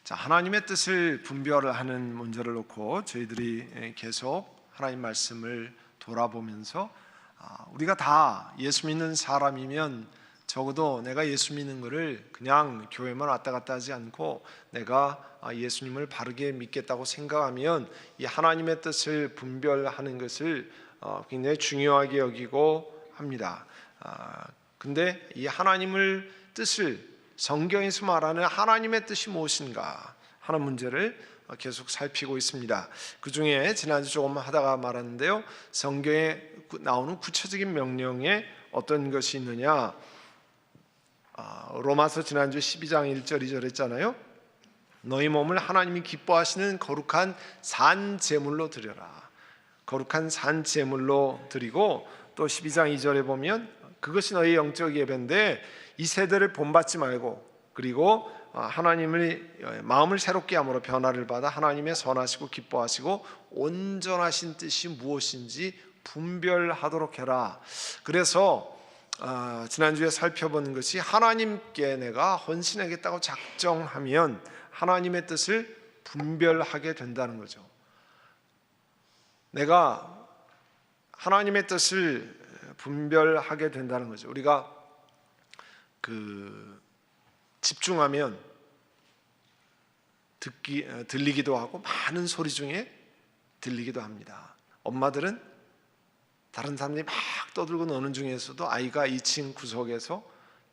자, 하나님의 뜻을 분별하는 문제를 놓고 저희들이 계속 하나님 말씀을 돌아보면서 우리가 다 예수 믿는 사람이면 적어도 내가 예수 믿는 것을 그냥 교회만 왔다 갔다 하지 않고 내가 예수님을 바르게 믿겠다고 생각하면 이 하나님의 뜻을 분별하는 것을 굉장히 중요하게 여기고 합니다. 근데 이 하나님의 뜻을 성경에서 말하는 하나님의 뜻이 무엇인가 하는 문제를 계속 살피고 있습니다. 그 중에 지난주 조금 하다가 말았는데요, 성경에 나오는 구체적인 명령에 어떤 것이 있느냐, 로마서 지난주 12장 1절 2절 했잖아요. 너희 몸을 하나님이 기뻐하시는 거룩한 산 제물로 드려라. 거룩한 산 제물로 드리고, 또 12장 2절에 보면 그것이 너희 영적 예배인데 이 세대를 본받지 말고, 그리고 하나님의 마음을 새롭게 함으로 변화를 받아 하나님의 선하시고 기뻐하시고 온전하신 뜻이 무엇인지 분별하도록 해라. 그래서 지난주에 살펴본 것이 하나님께 내가 헌신하겠다고 작정하면 하나님의 뜻을 분별하게 된다는 거죠. 내가 하나님의 뜻을 분별하게 된다는 거죠. 우리가 집중하면 들리기도 하고 많은 소리 중에 들리기도 합니다. 엄마들은 다른 사람들이 막 떠들고 노는 중에서도 아이가 2층 구석에서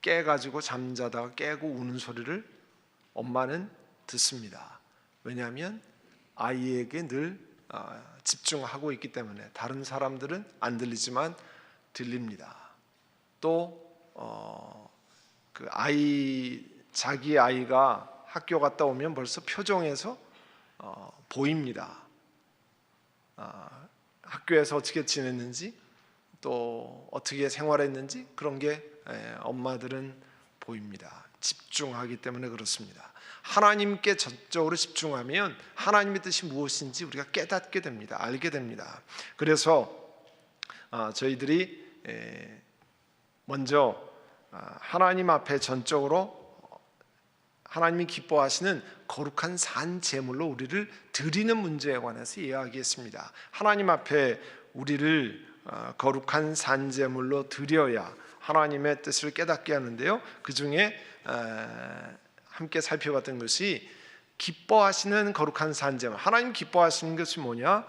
깨가지고 잠자다가 깨고 우는 소리를 엄마는 듣습니다. 왜냐하면 아이에게 늘 집중하고 있기 때문에. 다른 사람들은 안 들리지만 들립니다. 또 자기 아이가 학교 갔다 오면 벌써 표정에서 보입니다. 학교에서 어떻게 지냈는지, 또 어떻게 생활했는지, 그런 게 엄마들은 보입니다. 집중하기 때문에 그렇습니다. 하나님께 전적으로 집중하면 하나님의 뜻이 무엇인지 우리가 깨닫게 됩니다. 알게 됩니다. 그래서 저희들이 먼저 하나님 앞에 전적으로 하나님이 기뻐하시는 거룩한 산 제물로 우리를 드리는 문제에 관해서 이야기했습니다. 하나님 앞에 우리를 거룩한 산 제물로 드려야 하나님의 뜻을 깨닫게 하는데요, 그 중에 함께 살펴봤던 것이 기뻐하시는 거룩한 산 제물. 하나님 기뻐하시는 것이 뭐냐?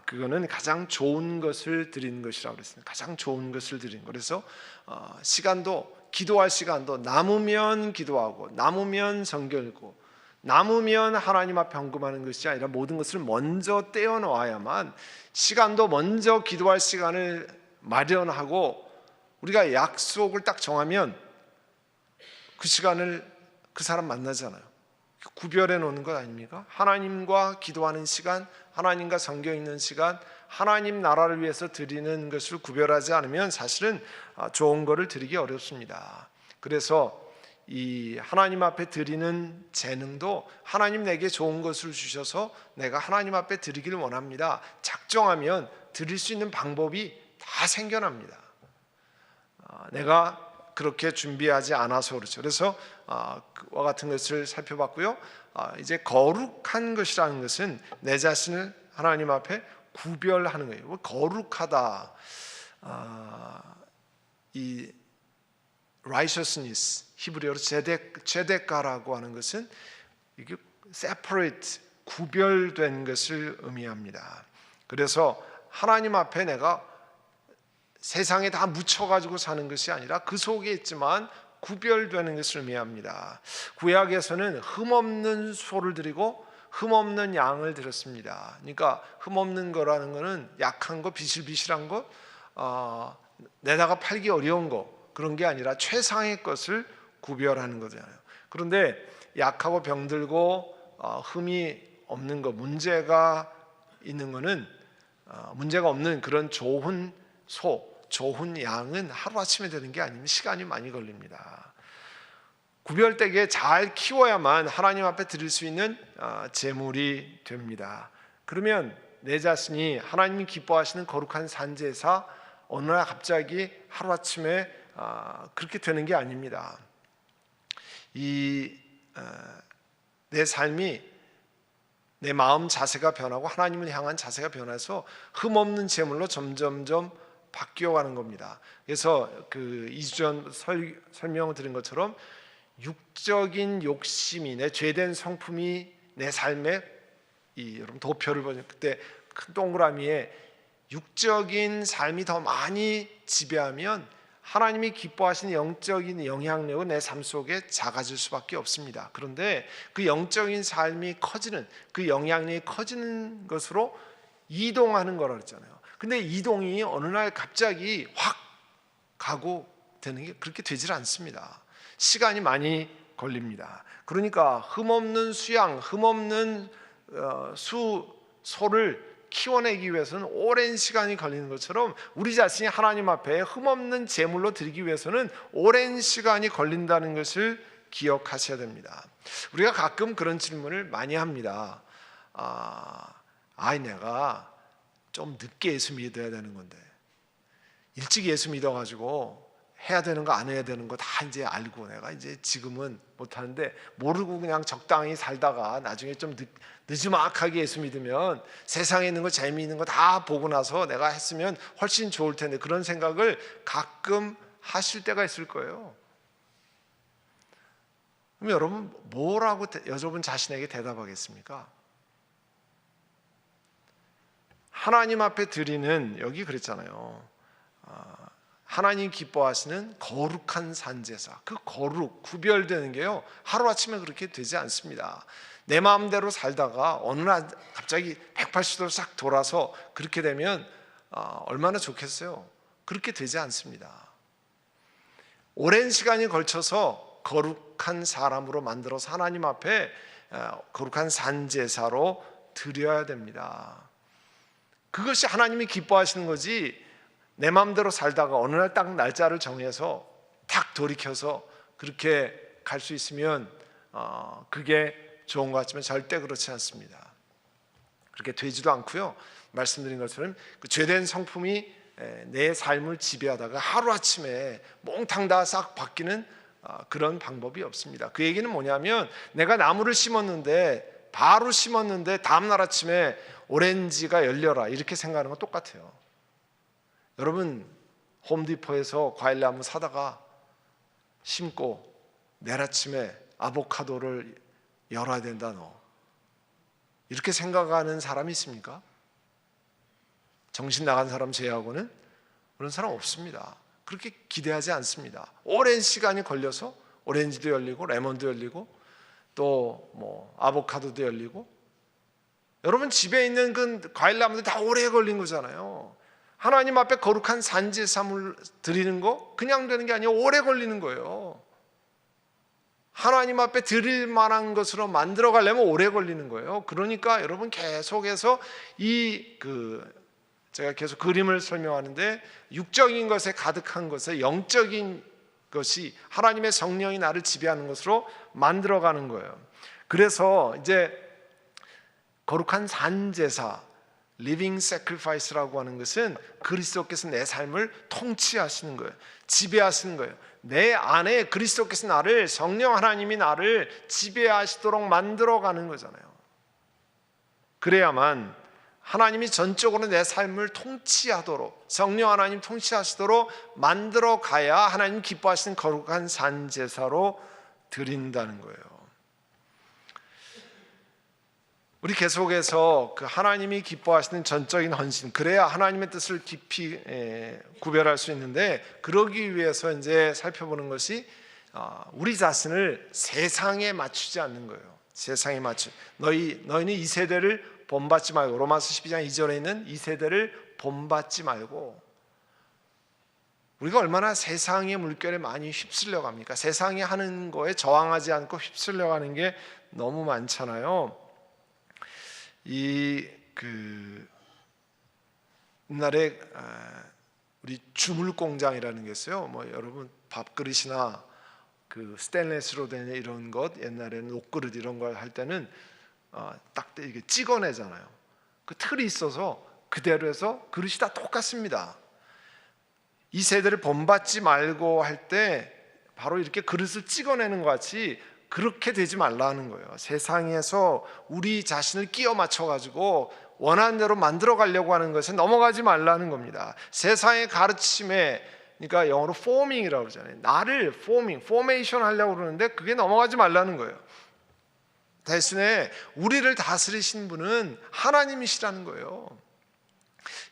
그거는 가장 좋은 것을 드리는 것이라고 그랬습니다. 가장 좋은 것을 드리는 거. 그래서 시간도, 기도할 시간도 남으면 기도하고, 남으면 성경 읽고, 남으면 하나님 앞에 헌금하는 것이 아니라 모든 것을 먼저 떼어놓아야만, 시간도 먼저 기도할 시간을 마련하고, 우리가 약속을 딱 정하면 그 시간을 그 사람 만나잖아요. 구별해 놓는 것 아닙니까? 하나님과 기도하는 시간, 하나님과 성경 읽는 시간, 하나님 나라를 위해서 드리는 것을 구별하지 않으면 사실은 좋은 것을 드리기 어렵습니다. 그래서 이 하나님 앞에 드리는 재능도 하나님 내게 좋은 것을 주셔서 내가 하나님 앞에 드리기를 원합니다. 작정하면 드릴 수 있는 방법이 다 생겨납니다. 내가 그렇게 준비하지 않아서 그렇죠. 그래서 그와 같은 것을 살펴봤고요. 이제 거룩한 것이라는 것은 내 자신을 하나님 앞에 구별하는 거예요. 거룩하다. 이 righteousness, 히브리어로 제데카라고 하는 것은 이게 separate, 구별된 것을 의미합니다. 그래서 하나님 앞에 내가 세상에 다 묻혀가지고 사는 것이 아니라 그 속에 있지만 구별되는 것을 의미합니다. 구약에서는 흠없는 소를 드리고 흠없는 양을 드렸습니다. 그러니까 흠없는 거라는 거는 약한 거, 비실비실한 거, 내다가 팔기 어려운 거, 그런 게 아니라 최상의 것을 구별하는 거잖아요. 그런데 약하고 병들고 흠이 없는 거, 문제가 있는 거는 문제가 없는 그런 좋은 소, 좋은 양은 하루아침에 되는 게 아니면 시간이 많이 걸립니다. 구별되게 잘 키워야만 하나님 앞에 드릴 수 있는 제물이 됩니다. 그러면 내 자신이 하나님이 기뻐하시는 거룩한 산제사, 어느 날 갑자기 하루아침에 그렇게 되는 게 아닙니다. 이 내 삶이, 내 마음 자세가 변하고 하나님을 향한 자세가 변해서 흠없는 제물로 점점점 바뀌어가는 겁니다. 그래서 그 2주 전 설명을 드린 것처럼 육적인 욕심이, 내 죄된 성품이 내 삶에, 여러분 도표를 보면 그때 큰 동그라미에 육적인 삶이 더 많이 지배하면 하나님이 기뻐하시는 영적인 영향력은 내 삶 속에 작아질 수밖에 없습니다. 그런데 그 영적인 삶이 커지는, 그 영향력이 커지는 것으로 이동하는 거라고 했잖아요. 근데 이동이 어느 날 갑자기 확 가고 되는 게 그렇게 되질 않습니다. 시간이 많이 걸립니다. 그러니까 흠없는 수양, 흠없는 소를 키워내기 위해서는 오랜 시간이 걸리는 것처럼 우리 자신이 하나님 앞에 흠없는 제물로 드리기 위해서는 오랜 시간이 걸린다는 것을 기억하셔야 됩니다. 우리가 가끔 그런 질문을 많이 합니다. 내가 좀 늦게 예수 믿어야 되는 건데, 일찍 예수 믿어가지고 해야 되는 거 안 해야 되는 거 다 이제 알고 내가 이제 지금은 못하는데, 모르고 그냥 적당히 살다가 나중에 좀 늦지막하게 예수 믿으면 세상에 있는 거, 재미있는 거 다 보고 나서 내가 했으면 훨씬 좋을 텐데, 그런 생각을 가끔 하실 때가 있을 거예요. 그럼 여러분 뭐라고 여러분 자신에게 대답하겠습니까? 하나님 앞에 드리는, 여기 그랬잖아요, 하나님 기뻐하시는 거룩한 산제사. 그 거룩, 구별되는 게요, 하루아침에 그렇게 되지 않습니다. 내 마음대로 살다가 어느 날 갑자기 180도로 싹 돌아서 그렇게 되면 얼마나 좋겠어요. 그렇게 되지 않습니다. 오랜 시간이 걸쳐서 거룩한 사람으로 만들어서 하나님 앞에 거룩한 산제사로 드려야 됩니다. 그것이 하나님이 기뻐하시는 거지, 내 마음대로 살다가 어느 날 딱 날짜를 정해서 탁 돌이켜서 그렇게 갈 수 있으면 그게 좋은 것 같지만 절대 그렇지 않습니다. 그렇게 되지도 않고요. 말씀드린 것처럼 그 죄된 성품이 내 삶을 지배하다가 하루아침에 몽탕 다 싹 바뀌는 그런 방법이 없습니다. 그 얘기는 뭐냐면, 내가 나무를 심었는데, 바로 심었는데 다음날 아침에 오렌지가 열려라, 이렇게 생각하는 건 똑같아요. 여러분 홈디포에서 과일나무 사다가 심고 내일 아침에 아보카도를 열어야 된다, 너 이렇게 생각하는 사람이 있습니까? 정신 나간 사람 제외하고는 그런 사람 없습니다. 그렇게 기대하지 않습니다. 오랜 시간이 걸려서 오렌지도 열리고 레몬도 열리고 또 뭐 아보카도도 열리고, 여러분 집에 있는 그 과일나무도 다 오래 걸린 거잖아요. 하나님 앞에 거룩한 산제사물 드리는 거 그냥 되는 게 아니라 오래 걸리는 거예요. 하나님 앞에 드릴 만한 것으로 만들어 가려면 오래 걸리는 거예요. 그러니까 여러분 계속해서 제가 계속 그림을 설명하는데, 육적인 것에 가득한 것에 영적인 것이 하나님의 성령이 나를 지배하는 것으로 만들어 가는 거예요. 그래서 이제 거룩한 산제사, living sacrifice라고 하는 것은 그리스도께서 내 삶을 통치하시는 거예요. 지배하시는 거예요. 내 안에 그리스도께서 나를, 성령 하나님이 나를 지배하시도록 만들어가는 거잖아요. 그래야만 하나님이 전적으로 내 삶을 통치하도록, 성령 하나님 통치하시도록 만들어가야 하나님 기뻐하시는 거룩한 산제사로 드린다는 거예요. 우리 계속해서 그 하나님이 기뻐하시는 전적인 헌신, 그래야 하나님의 뜻을 깊이 구별할 수 있는데, 그러기 위해서 이제 살펴보는 것이 우리 자신을 세상에 맞추지 않는 거예요. 세상에 맞추. 너희는 이 세대를 본받지 말고, 로마서 12장 2절에 있는 이 세대를 본받지 말고. 우리가 얼마나 세상의 물결에 많이 휩쓸려 갑니까? 세상이 하는 거에 저항하지 않고 휩쓸려 가는 게 너무 많잖아요. 옛날에 우리 주물 공장이라는 게 있어요. 뭐 여러분 밥그릇이나 그 스테인리스로 된 이런 것, 옛날에는 옷그릇 이런 걸 할 때는 딱 이게 찍어내잖아요. 그 틀이 있어서 그대로 해서 그릇이 다 똑같습니다. 이 세대를 본받지 말고 할 때 바로 이렇게 그릇을 찍어내는 것 같이 그렇게 되지 말라는 거예요. 세상에서 우리 자신을 끼워 맞춰 가지고 원하는 대로 만들어 가려고 하는 것에 넘어가지 말라는 겁니다. 세상의 가르침에, 그러니까 영어로 forming이라고 그러잖아요. 나를 formation 하려고 그러는데 그게 넘어가지 말라는 거예요. 대신에 우리를 다스리신 분은 하나님이시라는 거예요.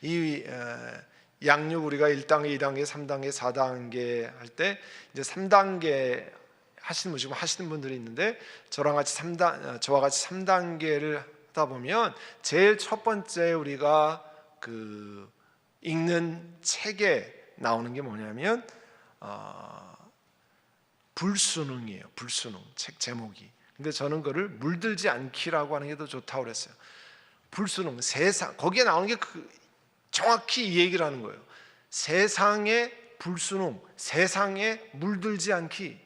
이 양육 우리가 1단계, 2단계, 3단계, 4단계 할 때 이제 3단계 하시는 분들이 있는데 저와 같이 3단계를 하다 보면 제일 첫 번째 우리가 그 읽는 책에 나오는 게 뭐냐면 불순응이에요. 불순응 책 제목이. 근데 저는 그거를 물들지 않기라고 하는 게 더 좋다고 그랬어요. 불순응 세상 거기에 나오는 게 정확히 이 얘기를 하는 거예요. 세상의 불순응, 세상에 물들지 않기.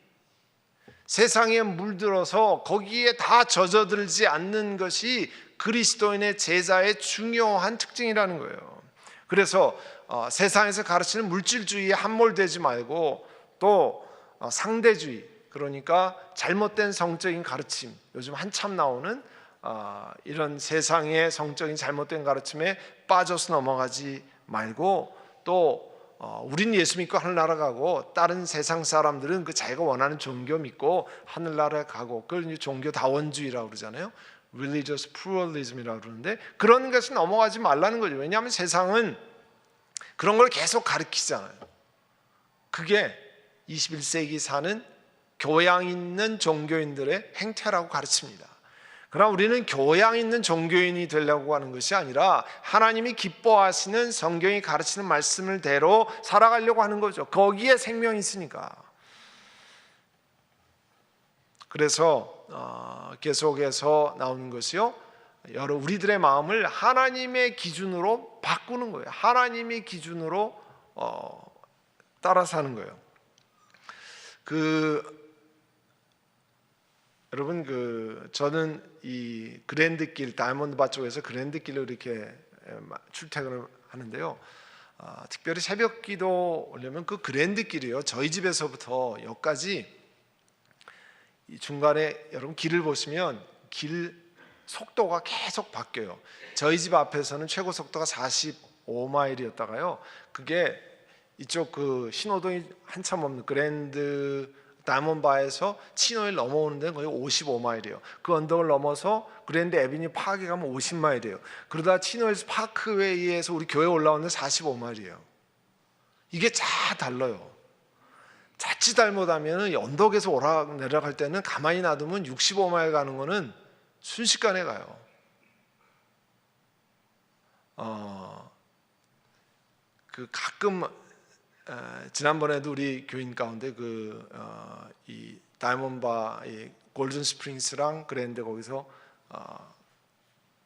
세상에 물들어서 거기에 다 젖어들지 않는 것이 그리스도인의 제자의 중요한 특징이라는 거예요. 그래서 세상에서 가르치는 물질주의에 함몰되지 말고 또 상대주의, 그러니까 잘못된 성적인 가르침, 요즘 한참 나오는 이런 세상의 성적인 잘못된 가르침에 빠져서 넘어가지 말고 또 우린 예수 믿고 하늘나라 가고 다른 세상 사람들은 그 자기가 원하는 종교 믿고 하늘나라에 가고 그걸 이제 종교다원주의라고 그러잖아요. Religious pluralism이라고 그러는데 그런 것은 넘어가지 말라는 거죠. 왜냐하면 세상은 그런 걸 계속 가르치잖아요. 그게 21세기 사는 교양 있는 종교인들의 행태라고 가르칩니다. 그러나 우리는 교양 있는 종교인이 되려고 하는 것이 아니라 하나님이 기뻐하시는 성경이 가르치는 말씀을 대로 살아가려고 하는 거죠. 거기에 생명이 있으니까. 그래서 계속해서 나오는 것이요, 우리들의 마음을 하나님의 기준으로 바꾸는 거예요. 하나님의 기준으로 따라 사는 거예요. 여러분 저는 이 그랜드길 다이몬드바 쪽에서 그랜드길로 이렇게 출퇴근을 하는데요. 특별히 새벽기도 오려면 그 그랜드길이요. 저희 집에서부터 여기까지 이 중간에 여러분 길을 보시면 길 속도가 계속 바뀌어요. 저희 집 앞에서는 최고 속도가 45마일이었다가요. 그게 이쪽 그 신호등이 한참 없는 그랜드 다이몬바에서 치노일 넘어오는 데는 거의 55마일이에요. 그 언덕을 넘어서 그랜드 애비뉴 파크에 가면 50마일이에요. 그러다 치노일 파크웨이에서 우리 교회 올라오는 데 45마일이에요. 이게 다 달라요. 자칫 잘못하면 언덕에서 오락 내려갈 때는 가만히 놔두면 65마일 가는 거는 순식간에 가요. 가끔 지난번에도 우리 교인 가운데 이 다이몬바 이 골든 스프링스랑 그랜드 거기서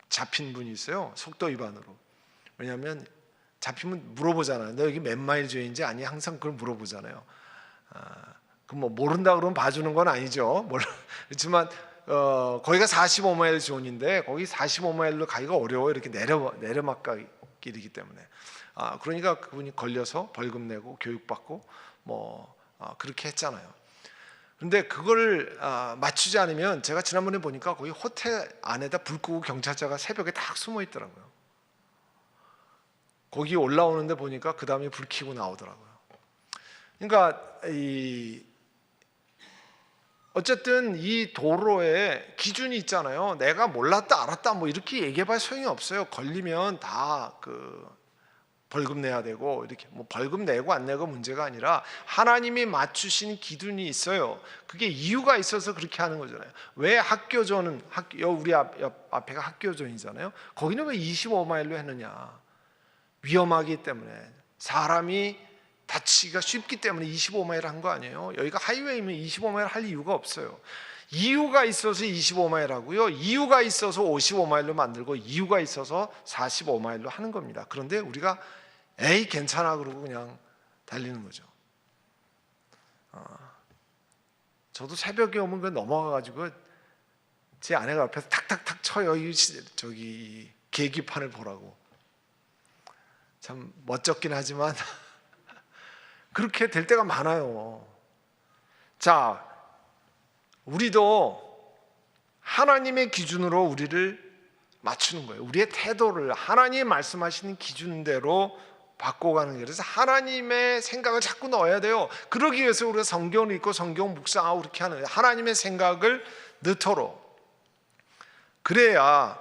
잡힌 분이 있어요. 속도 위반으로. 왜냐하면 잡히면 물어보잖아요. 너 여기 몇 마일 주행인지 아니? 항상 그걸 물어보잖아요. 그럼 뭐 모른다 그러면 봐주는 건 아니죠. 그렇지만 거기가 45마일 존인데 거기 45마일로 가기가 어려워요. 이렇게 내려막길이기 때문에. 그러니까 그분이 걸려서 벌금 내고 교육받고 그렇게 했잖아요. 그런데 그걸 맞추지 않으면, 제가 지난번에 보니까 거기 호텔 안에다 불 끄고 경찰차가 새벽에 딱 숨어 있더라고요. 거기 올라오는데 보니까 그 다음에 불 켜고 나오더라고요. 그러니까 어쨌든 이 도로에 기준이 있잖아요. 내가 몰랐다 알았다 이렇게 얘기해봐야 소용이 없어요. 걸리면 다 벌금 내야 되고, 이렇게 벌금 내고 안 내고 문제가 아니라 하나님이 맞추신 기준이 있어요. 그게 이유가 있어서 그렇게 하는 거잖아요. 왜 학교존은 우리 앞에가 학교존이잖아요. 거기는 왜 25마일로 했느냐? 위험하기 때문에, 사람이 다치기가 쉽기 때문에 25마일 한 거 아니에요. 여기가 하이웨이면 25마일 할 이유가 없어요. 이유가 있어서 25마일 하고요, 이유가 있어서 55마일로 만들고, 이유가 있어서 45마일로 하는 겁니다. 그런데 우리가 에이 괜찮아 그러고 그냥 달리는 거죠. 저도 새벽에 오면 그 넘어가가지고 제 아내가 앞에서 탁탁탁 쳐요. 저기 계기판을 보라고. 참 멋쩍긴 하지만 그렇게 될 때가 많아요. 자, 우리도 하나님의 기준으로 우리를 맞추는 거예요. 우리의 태도를 하나님이 말씀하시는 기준대로 바꿔가는 거예요. 그래서 하나님의 생각을 자꾸 넣어야 돼요. 그러기 위해서 우리가 성경을 읽고 성경 묵상하고 그렇게 하는 거예요. 하나님의 생각을 넣도록. 그래야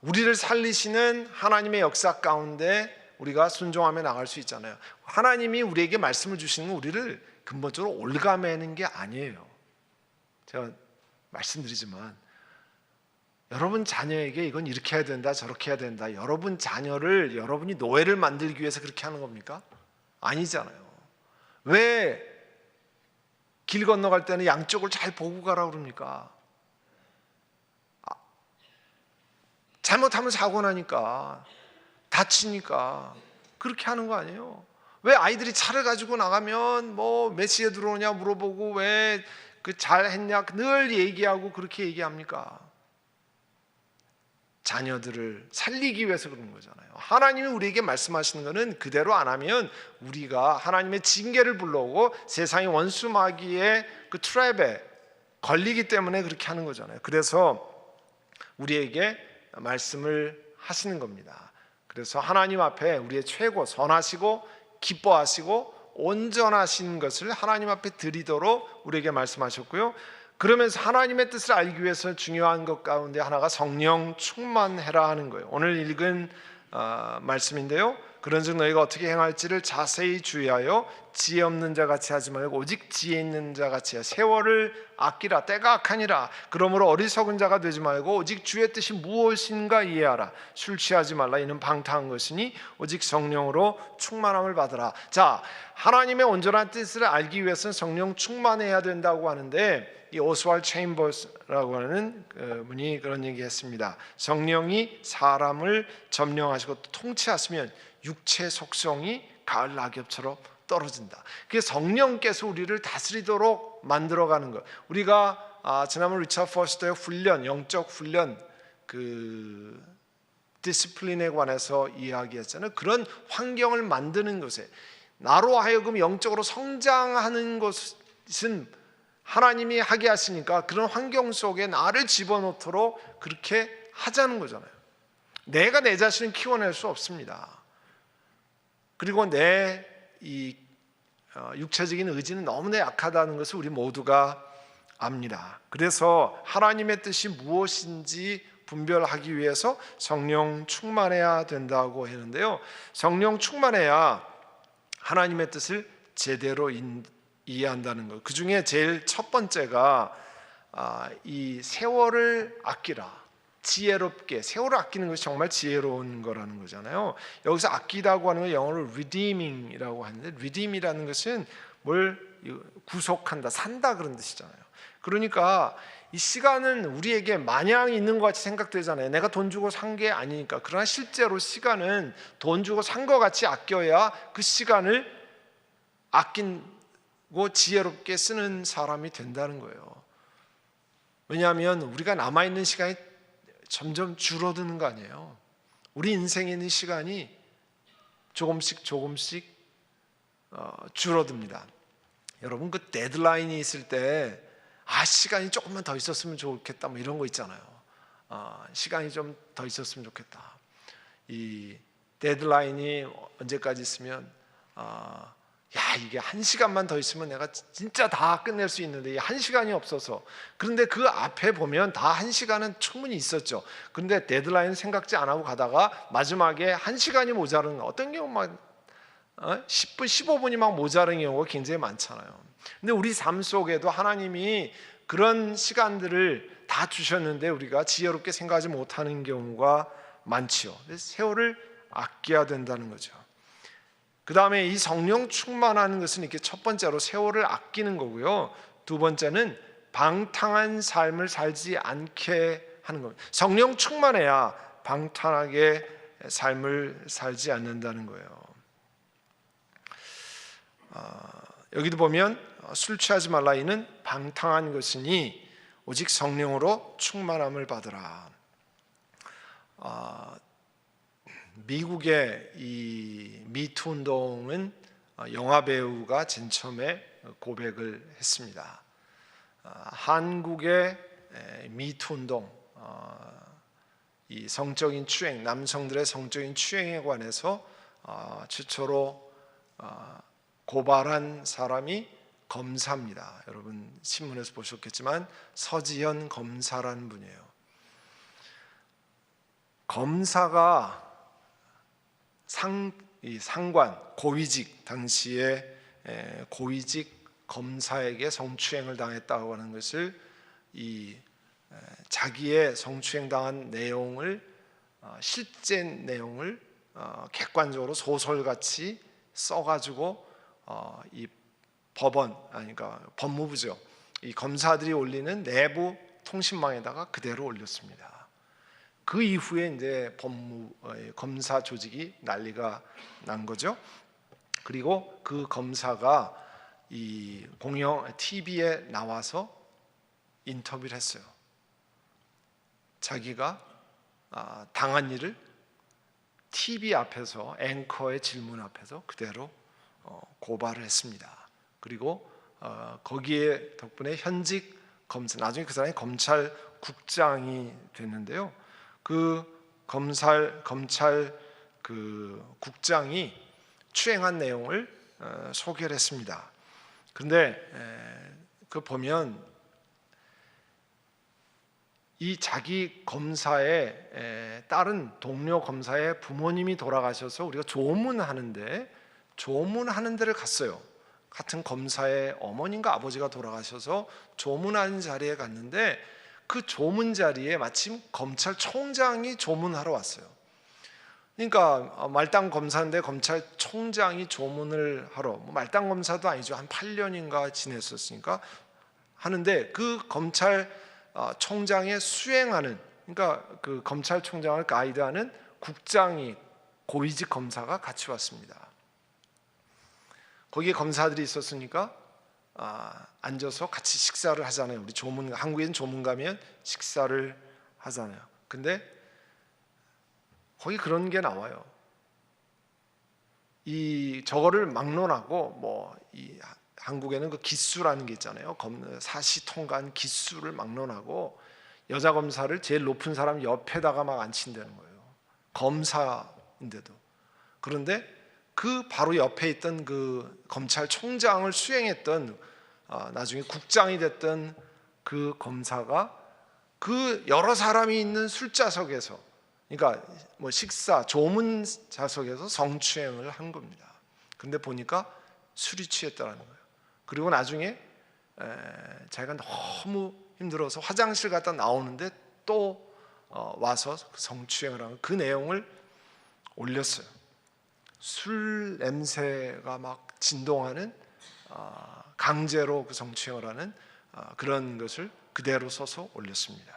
우리를 살리시는 하나님의 역사 가운데 우리가 순종하며 나갈 수 있잖아요. 하나님이 우리에게 말씀을 주시는 건 우리를 근본적으로 올가매는 게 아니에요. 제가 말씀드리지만 여러분 자녀에게 이건 이렇게 해야 된다 저렇게 해야 된다, 여러분 자녀를 여러분이 노예를 만들기 위해서 그렇게 하는 겁니까? 아니잖아요. 왜 길 건너갈 때는 양쪽을 잘 보고 가라 그럽니까? 잘못하면 사고 나니까, 다치니까 그렇게 하는 거 아니에요? 왜 아이들이 차를 가지고 나가면 뭐 몇 시에 들어오냐 물어보고 왜 그 잘했냐 늘 얘기하고 그렇게 얘기합니까? 자녀들을 살리기 위해서 그런 거잖아요. 하나님이 우리에게 말씀하시는 것은 그대로 안 하면 우리가 하나님의 징계를 불러오고 세상의 원수 마귀의 그 트랩에 걸리기 때문에 그렇게 하는 거잖아요. 그래서 우리에게 말씀을 하시는 겁니다. 그래서 하나님 앞에 우리의 최고 선하시고 기뻐하시고 온전하신 것을 하나님 앞에 드리도록 우리에게 말씀하셨고요. 그러면서 하나님의 뜻을 알기 위해서 중요한 것 가운데 하나가 성령 충만해라 하는 거예요. 오늘 읽은 말씀인데요. 그런즉 너희가 어떻게 행할지를 자세히 주의하여 지혜 없는 자 같이 하지 말고 오직 지혜 있는 자 같이 해. 세월을 아끼라. 때가 악하니라. 그러므로 어리석은 자가 되지 말고 오직 주의 뜻이 무엇인가 이해하라. 술 취하지 말라. 이는 방탕한 것이니 오직 성령으로 충만함을 받으라. 자, 하나님의 온전한 뜻을 알기 위해서는 성령 충만해야 된다고 하는데, 이 오스왈드 체인버스라고 하는 분이 그런 얘기했습니다. 성령이 사람을 점령하시고 통치하시면 육체 속성이 가을 낙엽처럼 떨어진다. 그게 성령께서 우리를 다스리도록 만들어가는 것. 우리가 지난번 리처드 포스터의 훈련, 영적 훈련, 그 디시플린에 관해서 이야기했잖아요. 그런 환경을 만드는 것에 나로 하여금 영적으로 성장하는 것은 하나님이 하게 하시니까 그런 환경 속에 나를 집어넣도록 그렇게 하자는 거잖아요. 내가 내 자신을 키워낼 수 없습니다. 그리고 내 이 육체적인 의지는 너무나 약하다는 것을 우리 모두가 압니다. 그래서 하나님의 뜻이 무엇인지 분별하기 위해서 성령 충만해야 된다고 했는데요. 성령 충만해야 하나님의 뜻을 제대로 이해한다는 것. 그 중에 제일 첫 번째가 이 세월을 아끼라. 지혜롭게. 세월을 아끼는 것이 정말 지혜로운 거라는 거잖아요. 여기서 아끼다고 하는 건 영어로 redeeming이라고 하는데, redeem이라는 것은 뭘 구속한다, 산다 그런 뜻이잖아요. 그러니까 이 시간은 우리에게 마냥 있는 것 같이 생각되잖아요. 내가 돈 주고 산 게 아니니까. 그러나 실제로 시간은 돈 주고 산 것 같이 아껴야 그 시간을 아끼고 지혜롭게 쓰는 사람이 된다는 거예요. 왜냐하면 우리가 남아있는 시간이 점점 줄어드는 거 아니에요. 우리 인생에 있는 시간이 조금씩 줄어듭니다. 여러분, 그 데드라인이 있을 때 시간이 조금만 더 있었으면 좋겠다 뭐 이런 거 있잖아요. 시간이 좀 더 있었으면 좋겠다. 이 데드라인이 언제까지 있으면 이게 1시간만 더 있으면 내가 진짜 다 끝낼 수 있는데 이 1시간이 없어서. 그런데 그 앞에 보면 다 1시간은 충분히 있었죠. 그런데 데드라인 생각지 안 하고 가다가 마지막에 1시간이 모자른, 어떤 경우 막 10분, 15분이 막 모자른 경우가 굉장히 많잖아요. 근데 우리 삶 속에도 하나님이 그런 시간들을 다 주셨는데 우리가 지혜롭게 생각하지 못하는 경우가 많지요. 세월을 아껴야 된다는 거죠. 그 다음에 이 성령 충만하는 것은 이렇게 첫 번째로 세월을 아끼는 거고요. 두 번째는 방탕한 삶을 살지 않게 하는 겁니다. 성령 충만해야 방탕하게 삶을 살지 않는다는 거예요. 여기도 보면 술 취하지 말라. 이는 방탕한 것이니 오직 성령으로 충만함을 받으라. 미국의 이 미투 운동은 영화 배우가 맨 처음에 고백을 했습니다. 한국의 미투 운동, 이 성적인 추행, 남성들의 성적인 추행에 관해서 최초로 고발한 사람이 검사입니다. 여러분 신문에서 보셨겠지만 서지현 검사라는 분이에요. 검사가 상관, 고위직, 당시에 고위직 검사에게 성추행을 당했다고 하는 것을 자기의 성추행 당한 내용을 실제 내용을 객관적으로 소설같이 써가지고 이 법원, 그러니까 법무부죠, 이 검사들이 올리는 내부 통신망에다가 그대로 올렸습니다. 그 이후에 이제 검사 조직이 난리가 난 거죠. 그리고 그 검사가 이 공영 TV에 나와서 인터뷰를 했어요. 자기가 당한 일을 TV 앞에서 앵커의 질문 앞에서 그대로 고발을 했습니다. 그리고 거기에 덕분에 현직 검사, 나중에 그 사람이 검찰국장이 됐는데요. 그 검찰 그 국장이 추행한 내용을 소개를 했습니다. 그런데 그 보면 이 자기 검사의 다른 동료 검사의 부모님이 돌아가셔서 우리가 조문하는 데를 갔어요. 같은 검사의 어머님과 아버지가 돌아가셔서 조문하는 자리에 갔는데 그 조문 자리에 마침 검찰총장이 조문하러 왔어요. 그러니까 말단 검사인데 검찰총장이 조문을 하러, 말단 검사도 아니죠, 한 8년인가 지냈었으니까 하는데 그 검찰총장의 수행하는, 그러니까 그 검찰총장을 가이드하는 국장이, 고위직 검사가 같이 왔습니다. 거기에 검사들이 있었으니까 앉아서 같이 식사를 하잖아요. 우리 한국에는 조문 가면 식사를 하잖아요. 근데 거기 그런 게 나와요. 저거를 막론하고 이 한국에는 그 기수라는 게 있잖아요. 사시 통과한 기수를 막론하고 여자 검사를 제일 높은 사람 옆에다가 막 앉힌다는 거예요. 검사인데도. 그런데 그 바로 옆에 있던 그 검찰총장을 수행했던 나중에 국장이 됐던 그 검사가 그 여러 사람이 있는 술자석에서, 그러니까 식사 조문 좌석에서 성추행을 한 겁니다. 근데 보니까 술이 취했다는 거예요. 그리고 나중에 자기가 너무 힘들어서 화장실 갔다 나오는데 또 와서 성추행을 한 그 내용을 올렸어요. 술 냄새가 막 진동하는, 강제로 그 성추행을 하는 그런 것을 그대로 써서 올렸습니다.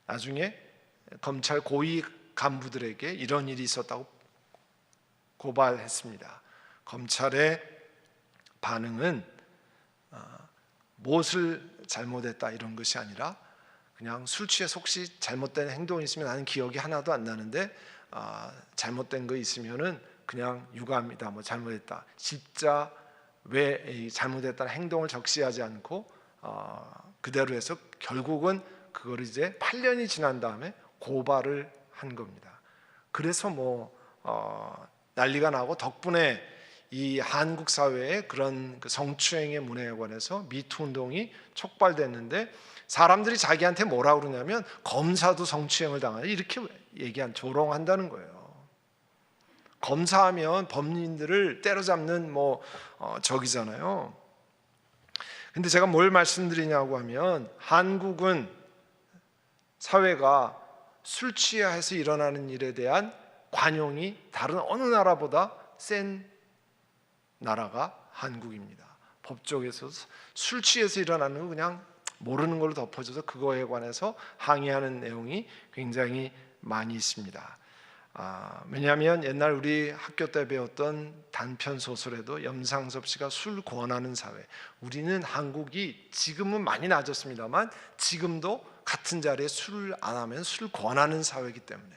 나중에 검찰 고위 간부들에게 이런 일이 있었다고 고발했습니다. 검찰의 반응은 무엇을 잘못했다 이런 것이 아니라 그냥 술 취해서 혹시 잘못된 행동이 있으면 나는 기억이 하나도 안 나는데 잘못된 거 있으면은 그냥 유감이다, 잘못했다, 진짜 왜 잘못했다는 행동을 적시하지 않고 그대로 해서 결국은 그걸 이제 8년이 지난 다음에 고발을 한 겁니다. 그래서 난리가 나고 덕분에 이 한국 사회에 그런 그 성추행의 문화에 관해서 미투 운동이 촉발됐는데 사람들이 자기한테 뭐라 그러냐면 검사도 성추행을 당하냐 이렇게 조롱한다는 거예요. 검사하면 범인들을 때려잡는 적이잖아요. 근데 제가 뭘 말씀드리냐고 하면 한국은 사회가 술 취해서 일어나는 일에 대한 관용이 다른 어느 나라보다 센 나라가 한국입니다. 법조에서 술 취해서 일어나는 거 그냥 모르는 걸로 덮어줘서 그거에 관해서 항의하는 내용이 굉장히 많이 있습니다. 왜냐하면 옛날 우리 학교 때 배웠던 단편 소설에도 염상섭 씨가 술 권하는 사회, 우리는 한국이 지금은 많이 나아졌습니다만 지금도 같은 자리에 술을 안 하면 술 권하는 사회이기 때문에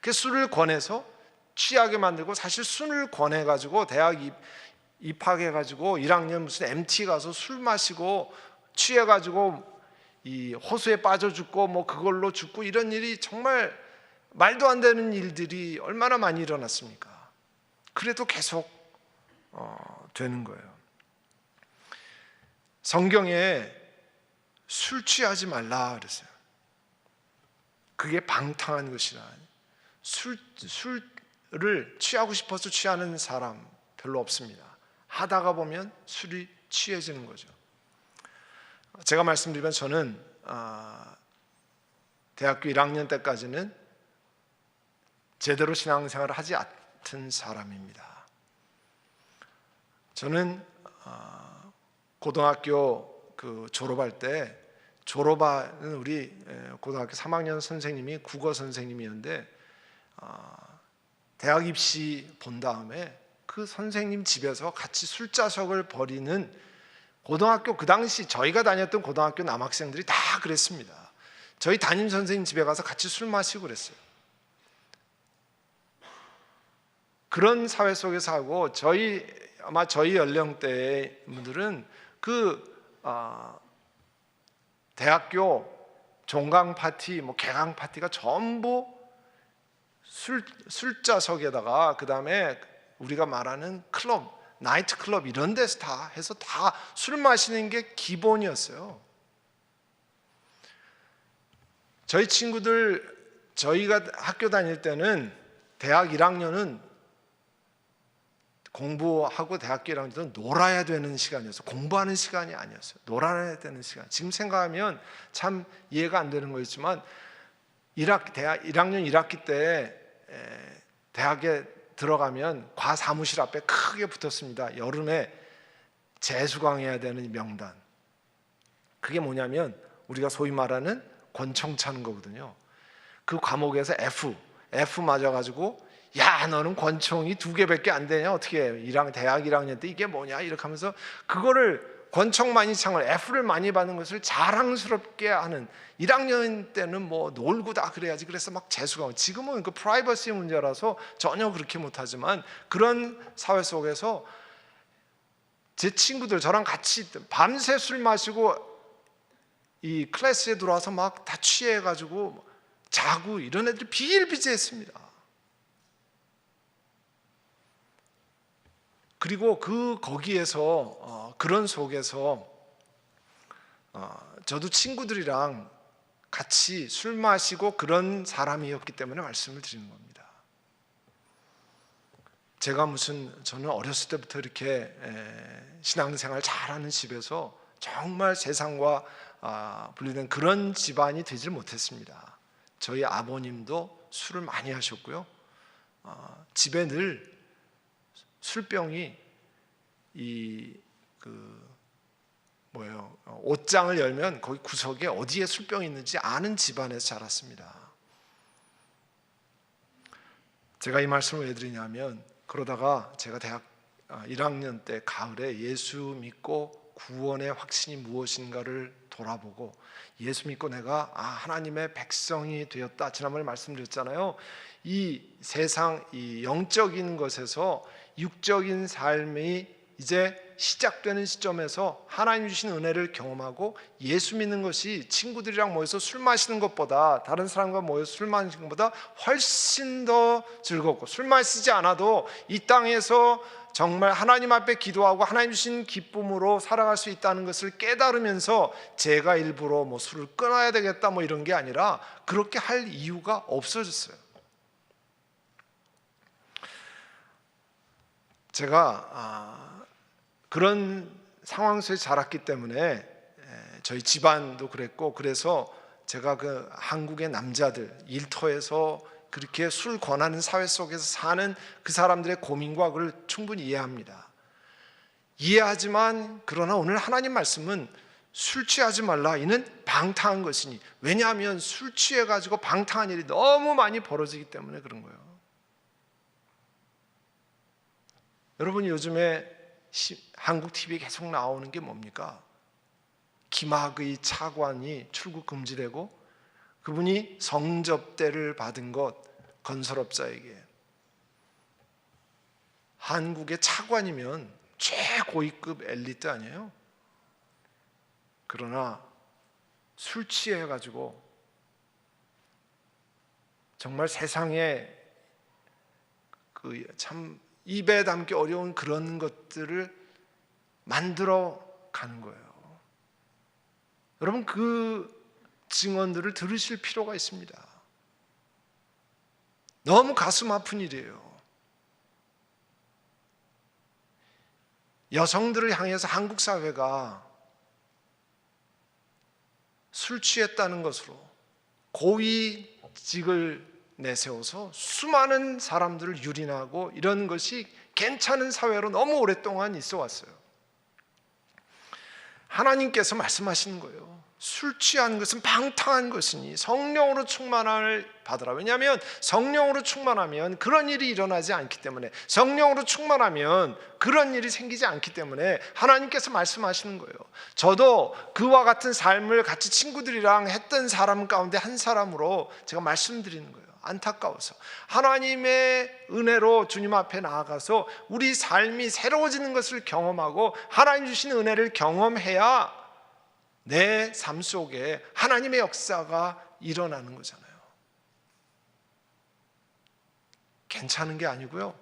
그 술을 권해서 취하게 만들고, 사실 술을 권해가지고 대학 입학해가지고 1학년 무슨 MT 가서 술 마시고 취해가지고 이 호수에 빠져 죽고 뭐 그걸로 죽고 이런 일이 정말 말도 안 되는 일들이 얼마나 많이 일어났습니까? 그래도 계속 되는 거예요. 성경에 술 취하지 말라 그랬어요. 그게 방탕한 것이라. 술을 취하고 싶어서 취하는 사람 별로 없습니다. 하다가 보면 술이 취해지는 거죠. 제가 말씀드리면 저는 대학교 1학년 때까지는 제대로 신앙생활을 하지 않던 사람입니다. 저는 고등학교 졸업할 때 졸업하는 우리 고등학교 3학년 선생님이 국어 선생님이었는데 대학 입시 본 다음에 그 선생님 집에서 같이 술자석을 벌이는 고등학교 그 당시 저희가 다녔던 고등학교 남학생들이 다 그랬습니다. 저희 담임 선생님 집에 가서 같이 술 마시고 그랬어요. 그런 사회 속에서 하고 아마 저희 연령대의 분들은 대학교 종강 파티, 개강 파티가 전부 술자석에다가 그 다음에 우리가 말하는 클럽, 나이트 클럽 이런 데서 다 해서 다 술 마시는 게 기본이었어요. 저희 친구들, 저희가 학교 다닐 때는 대학 1학년은 공부하고 대학교 1학년은 놀아야 되는 시간이었어요. 공부하는 시간이 아니었어요. 놀아야 되는 시간. 지금 생각하면 참 이해가 안 되는 거였지만 대학 1학년 1학기 때 대학에 들어가면 과 사무실 앞에 크게 붙었습니다. 여름에 재수강해야 되는 명단. 그게 뭐냐면 우리가 소위 말하는 권총 차는 거거든요. 그 과목에서 F 맞아가지고 야 너는 권총이 2개밖에 안 되냐 어떻게 해? 대학 1학년 때 이게 뭐냐 이렇게 하면서 그거를 권총 많이 찬 걸 F를 많이 받는 것을 자랑스럽게 하는 1학년 때는 뭐 놀고 다 그래야지 그래서 막 재수강. 지금은 그 프라이버시 문제라서 전혀 그렇게 못하지만 그런 사회 속에서 제 친구들 저랑 같이 밤새 술 마시고 이 클래스에 들어와서 막 다 취해가지고 자고 이런 애들이 비일비재했습니다. 그리고 거기에서 그런 속에서 저도 친구들이랑 같이 술 마시고 그런 사람이었기 때문에 말씀을 드리는 겁니다. 저는 어렸을 때부터 이렇게 신앙생활 잘하는 집에서 정말 세상과 분리된 그런 집안이 되질 못했습니다. 저희 아버님도 술을 많이 하셨고요. 집에 늘 술병이 옷장을 열면 거기 구석에 어디에 술병이 있는지 아는 집안에서 자랐습니다. 제가 이 말씀을 왜 드리냐면 그러다가 제가 대학 1학년 때 가을에 예수 믿고 구원의 확신이 무엇인가를 돌아보고 예수 믿고 내가 하나님의 백성이 되었다. 지난번에 말씀드렸잖아요. 이 세상 이 영적인 것에서 육적인 삶이 이제 시작되는 시점에서 하나님 주신 은혜를 경험하고 예수 믿는 것이 친구들이랑 모여서 술 마시는 것보다 다른 사람과 모여서 술 마시는 것보다 훨씬 더 즐겁고 술 마시지 않아도 이 땅에서 정말 하나님 앞에 기도하고 하나님 주신 기쁨으로 살아갈 수 있다는 것을 깨달으면서 제가 일부러 술을 끊어야 되겠다 이런 게 아니라 그렇게 할 이유가 없어졌어요. 제가 그런 상황 속에 자랐기 때문에 저희 집안도 그랬고 그래서 제가 그 한국의 남자들 일터에서 그렇게 술 권하는 사회 속에서 사는 그 사람들의 고민과 그걸 충분히 이해합니다. 이해하지만 그러나 오늘 하나님 말씀은 술 취하지 말라. 이는 방탕한 것이니. 왜냐하면 술 취해가지고 방탕한 일이 너무 많이 벌어지기 때문에 그런 거예요. 여러분 요즘에 한국 TV에 계속 나오는 게 뭡니까? 김학의 차관이 출국 금지되고 그분이 성접대를 받은 것 건설업자에게. 한국의 차관이면 최고위급 엘리트 아니에요? 그러나 술 취해가지고 정말 세상에 그 참 입에 담기 어려운 그런 것들을 만들어 가는 거예요. 여러분, 그 증언들을 들으실 필요가 있습니다. 너무 가슴 아픈 일이에요. 여성들을 향해서 한국 사회가 술 취했다는 것으로 고위직을 내세워서 수많은 사람들을 유린하고 이런 것이 괜찮은 사회로 너무 오랫동안 있어 왔어요. 하나님께서 말씀하시는 거예요. 술 취한 것은 방탕한 것이니 성령으로 충만함을 받으라. 왜냐하면 성령으로 충만하면 그런 일이 일어나지 않기 때문에, 성령으로 충만하면 그런 일이 생기지 않기 때문에 하나님께서 말씀하시는 거예요. 저도 그와 같은 삶을 같이 친구들이랑 했던 사람 가운데 한 사람으로 제가 말씀드리는 거예요. 안타까워서 하나님의 은혜로 주님 앞에 나아가서 우리 삶이 새로워지는 것을 경험하고 하나님 주신 은혜를 경험해야 내 삶 속에 하나님의 역사가 일어나는 거잖아요. 괜찮은 게 아니고요,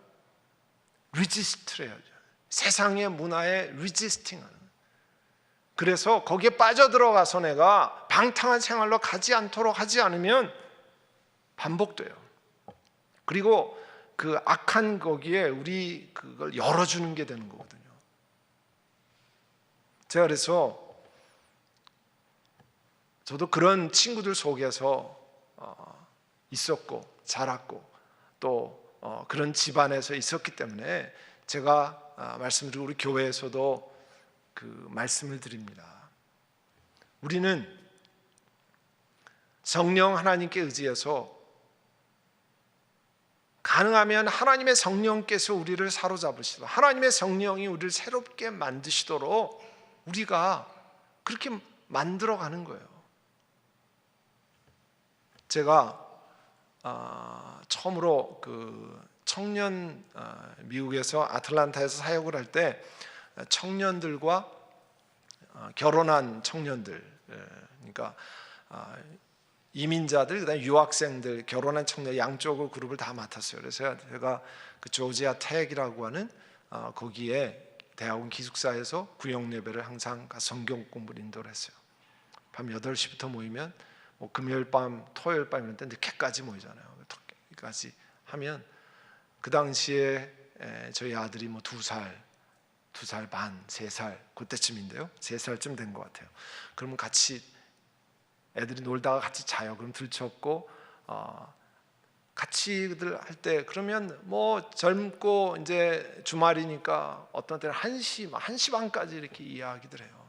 리지스트를 해야죠. 세상의 문화에 리지스팅하는. 그래서 거기에 빠져들어가서 내가 방탕한 생활로 가지 않도록 하지 않으면 반복돼요. 그리고 그 악한 거기에 우리 그걸 열어주는 게 되는 거거든요. 제가 그래서 저도 그런 친구들 속에서 있었고 자랐고 또 그런 집안에서 있었기 때문에 제가 말씀드리고 우리 교회에서도 그 말씀을 드립니다. 우리는 성령 하나님께 의지해서 가능하면 하나님의 성령께서 우리를 사로잡으시도록, 하나님의 성령이 우리를 새롭게 만드시도록 우리가 그렇게 만들어가는 거예요. 제가 처음으로 그 청년, 미국에서 아틀란타에서 사역을 할 때 청년들과 결혼한 청년들, 그러니까 이민자들, 그다음에 유학생들, 결혼한 청년 양쪽의 그룹을 다 맡았어요. 그래서 제가 그 조지아 텍이라고 하는 거기에 대학원 기숙사에서 구역 예배를 항상 성경 공부를 인도를 했어요. 밤 8시부터 모이면 뭐 금요일 밤, 토요일 밤 이런 때 늦게까지 모이잖아요. 늦게까지 하면 그 당시에 저희 아들이 뭐 2살 반, 3살 그때쯤인데요. 3살쯤 된 것 같아요. 그러면 같이 애들이 놀다가 같이 자요. 그럼 들쳤고 같이들 할 때 그러면 뭐 젊고 이제 주말이니까 어떤 때는 1시 반까지 이렇게 이야기들 해요.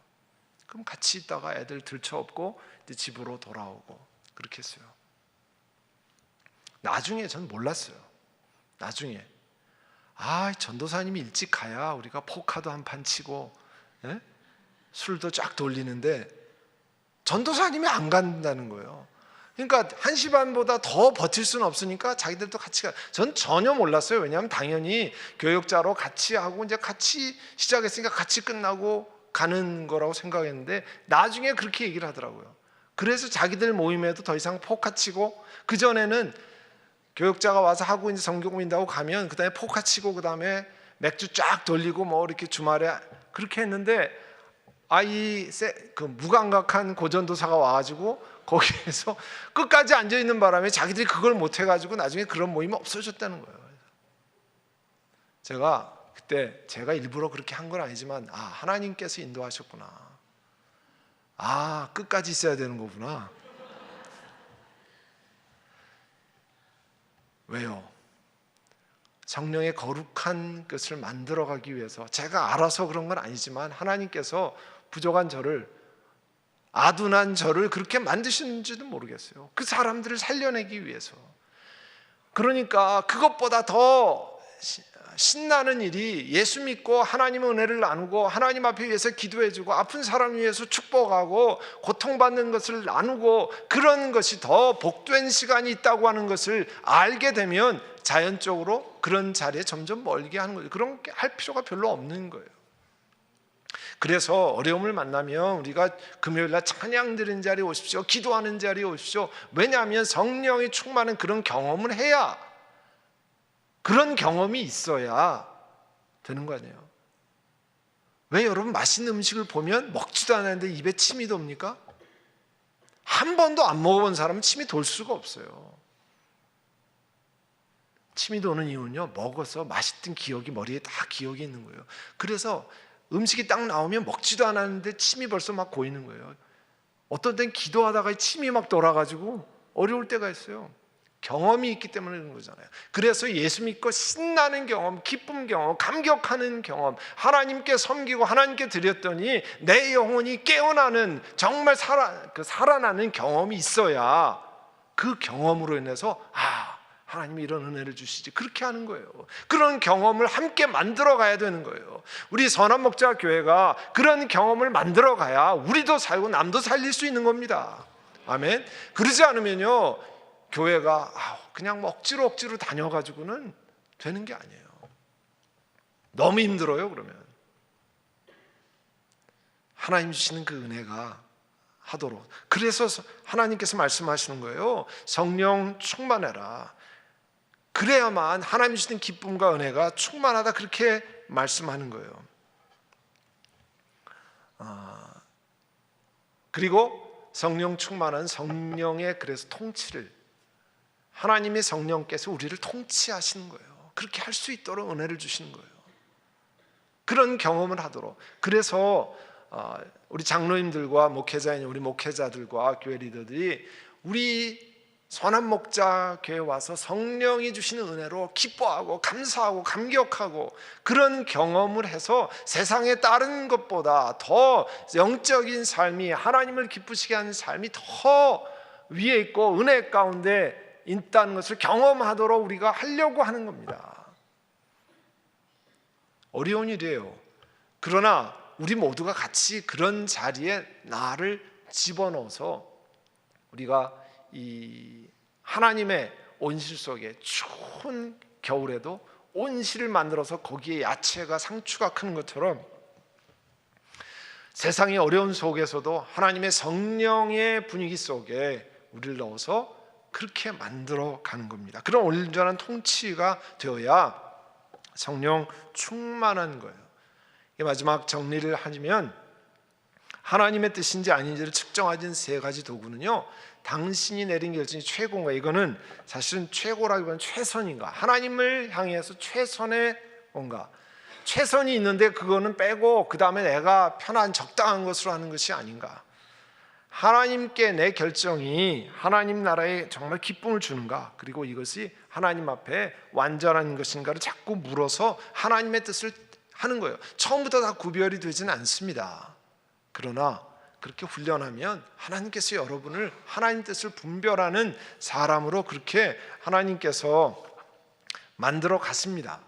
그럼 같이 있다가 애들 들쳐업고 이제 집으로 돌아오고 그렇게 했어요. 나중에 전 몰랐어요. 나중에 전도사님이 일찍 가야 우리가 포카도 한 판 치고 술도 쫙 돌리는데 전도사님이 안 간다는 거예요. 그러니까 1시 반보다 더 버틸 수는 없으니까 자기들도 같이 가. 전 전혀 몰랐어요. 왜냐하면 당연히 교역자로 같이 하고 이제 같이 시작했으니까 같이 끝나고 가는 거라고 생각했는데 나중에 그렇게 얘기를 하더라고요. 그래서 자기들 모임에도 더 이상 포카 치고, 그 전에는 교역자가 와서 하고 이제 성경 민다고 가면 그다음에 포카 치고 그다음에 맥주 쫙 돌리고 뭐 이렇게 주말에 그렇게 했는데 그 무감각한 고전도사가 와가지고 거기에서 끝까지 앉아 있는 바람에 자기들이 그걸 못 해가지고 나중에 그런 모임이 없어졌다는 거예요. 제가 그때 제가 일부러 그렇게 한 건 아니지만 하나님께서 인도하셨구나. 끝까지 있어야 되는 거구나. 왜요? 성령의 거룩한 것을 만들어가기 위해서, 제가 알아서 그런 건 아니지만 하나님께서 부족한 저를, 아둔한 저를 그렇게 만드시는지도 모르겠어요. 그 사람들을 살려내기 위해서. 그러니까 그것보다 더 신나는 일이 예수 믿고 하나님의 은혜를 나누고 하나님 앞에 위해서 기도해주고 아픈 사람 위해서 축복하고 고통받는 것을 나누고 그런 것이 더 복된 시간이 있다고 하는 것을 알게 되면 자연적으로 그런 자리에 점점 멀게 하는 거예요. 그런 게 할 필요가 별로 없는 거예요. 그래서 어려움을 만나면 우리가 금요일날 찬양 드리는 자리에 오십시오, 기도하는 자리에 오십시오. 왜냐하면 성령이 충만한 그런 경험을 해야, 그런 경험이 있어야 되는 거 아니에요. 왜 여러분 맛있는 음식을 보면 먹지도 않았는데 입에 침이 돕니까? 한 번도 안 먹어본 사람은 침이 돌 수가 없어요. 침이 도는 이유는요, 먹어서 맛있던 기억이 머리에 다 기억이 있는 거예요. 그래서 음식이 딱 나오면 먹지도 않았는데 침이 벌써 막 고이는 거예요. 어떤 때는 기도하다가 침이 막 돌아가지고 어려울 때가 있어요. 경험이 있기 때문에 그런 거잖아요. 그래서 예수 믿고 신나는 경험, 기쁨 경험, 감격하는 경험, 하나님께 섬기고 하나님께 드렸더니 내 영혼이 깨어나는, 정말 살아나는 경험이 있어야 그 경험으로 인해서 하나님이 이런 은혜를 주시지, 그렇게 하는 거예요. 그런 경험을 함께 만들어 가야 되는 거예요. 우리 선한목자교회가 그런 경험을 만들어 가야 우리도 살고 남도 살릴 수 있는 겁니다. 아멘. 그러지 않으면요, 교회가 그냥 억지로 다녀가지고는 되는 게 아니에요. 너무 힘들어요. 그러면 하나님 주시는 그 은혜가 하도록, 그래서 하나님께서 말씀하시는 거예요. 성령 충만해라. 그래야만 하나님 주시는 기쁨과 은혜가 충만하다, 그렇게 말씀하는 거예요. 그리고 성령 충만한 성령의 그래서 통치를, 하나님의 성령께서 우리를 통치하시는 거예요. 그렇게 할 수 있도록 은혜를 주시는 거예요. 그런 경험을 하도록. 그래서 우리 장로님들과 목회자인 우리 목회자들과 교회 리더들이 우리 선한목자교회에 와서 성령이 주시는 은혜로 기뻐하고 감사하고 감격하고 그런 경험을 해서 세상에 다른 것보다 더 영적인 삶이, 하나님을 기쁘시게 하는 삶이 더 위에 있고 은혜 가운데 있다는 것을 경험하도록 우리가 하려고 하는 겁니다. 어려운 일이에요. 그러나 우리 모두가 같이 그런 자리에 나를 집어넣어서 우리가 이 하나님의 온실 속에 추운 겨울에도 온실을 만들어서 거기에 야채가, 상추가 크는 것처럼 세상의 어려운 속에서도 하나님의 성령의 분위기 속에 우리를 넣어서 그렇게 만들어 가는 겁니다. 그런 온전한 통치가 되어야 성령 충만한 거예요. 마지막 정리를 하면 하나님의 뜻인지 아닌지를 측정하는 세 가지 도구는요, 당신이 내린 결정이 최고인가, 이거는 사실은 최고라기보다는 최선인가, 하나님을 향해서 최선의 뭔가, 최선이 있는데 그거는 빼고 그 다음에 내가 편한 적당한 것으로 하는 것이 아닌가, 하나님께 내 결정이 하나님 나라에 정말 기쁨을 주는가, 그리고 이것이 하나님 앞에 완전한 것인가를 자꾸 물어서 하나님의 뜻을 하는 거예요. 처음부터 다 구별이 되지는 않습니다. 그러나 그렇게 훈련하면 하나님께서 여러분을 하나님 뜻을 분별하는 사람으로 그렇게 하나님께서 만들어 갔습니다.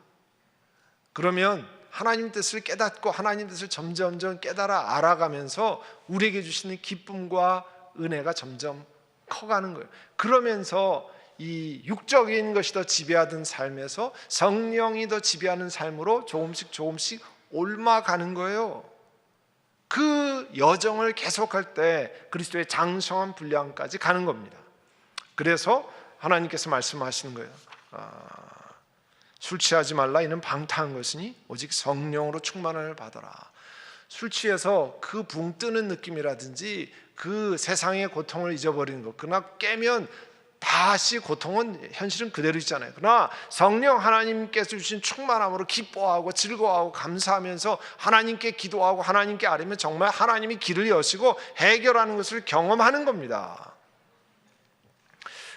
그러면 하나님 뜻을 깨닫고 하나님 뜻을 점점 깨달아 알아가면서 우리에게 주시는 기쁨과 은혜가 점점 커가는 거예요. 그러면서 이 육적인 것이 더 지배하던 삶에서 성령이 더 지배하는 삶으로 조금씩 옮아가는 거예요. 그 여정을 계속할 때 그리스도의 장성한 분량까지 가는 겁니다. 그래서 하나님께서 말씀하시는 거예요. 술 취하지 말라, 이는 방탕한 것이니 오직 성령으로 충만을 받아라. 술 취해서 그 붕 뜨는 느낌이라든지 그 세상의 고통을 잊어버리는 것, 그러나 깨면 다시 고통은 현실은 그대로 있잖아요. 그러나 성령 하나님께서 주신 충만함으로 기뻐하고 즐거워하고 감사하면서 하나님께 기도하고 하나님께 아뢰면 정말 하나님이 길을 여시고 해결하는 것을 경험하는 겁니다.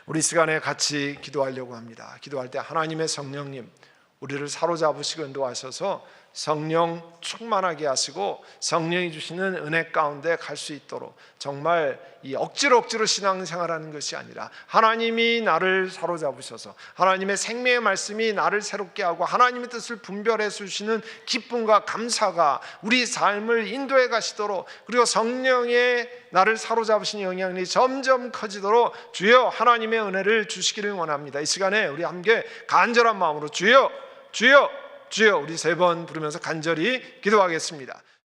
우리 시간에 같이 기도하려고 합니다. 기도할 때 하나님의 성령님, 우리를 사로잡으시고 인도하셔서 성령 충만하게 하시고 성령이 주시는 은혜 가운데 갈 수 있도록, 정말 이 억지로 신앙생활하는 것이 아니라 하나님이 나를 사로잡으셔서 하나님의 생명의 말씀이 나를 새롭게 하고 하나님의 뜻을 분별해 주시는 기쁨과 감사가 우리 삶을 인도해 가시도록, 그리고 성령의 나를 사로잡으신 영향력이 점점 커지도록 주여 하나님의 은혜를 주시기를 원합니다. 이 시간에 우리 함께 간절한 마음으로 주여 주여 주여 우리 세 번 부르면서 간절히 기도하겠습니다.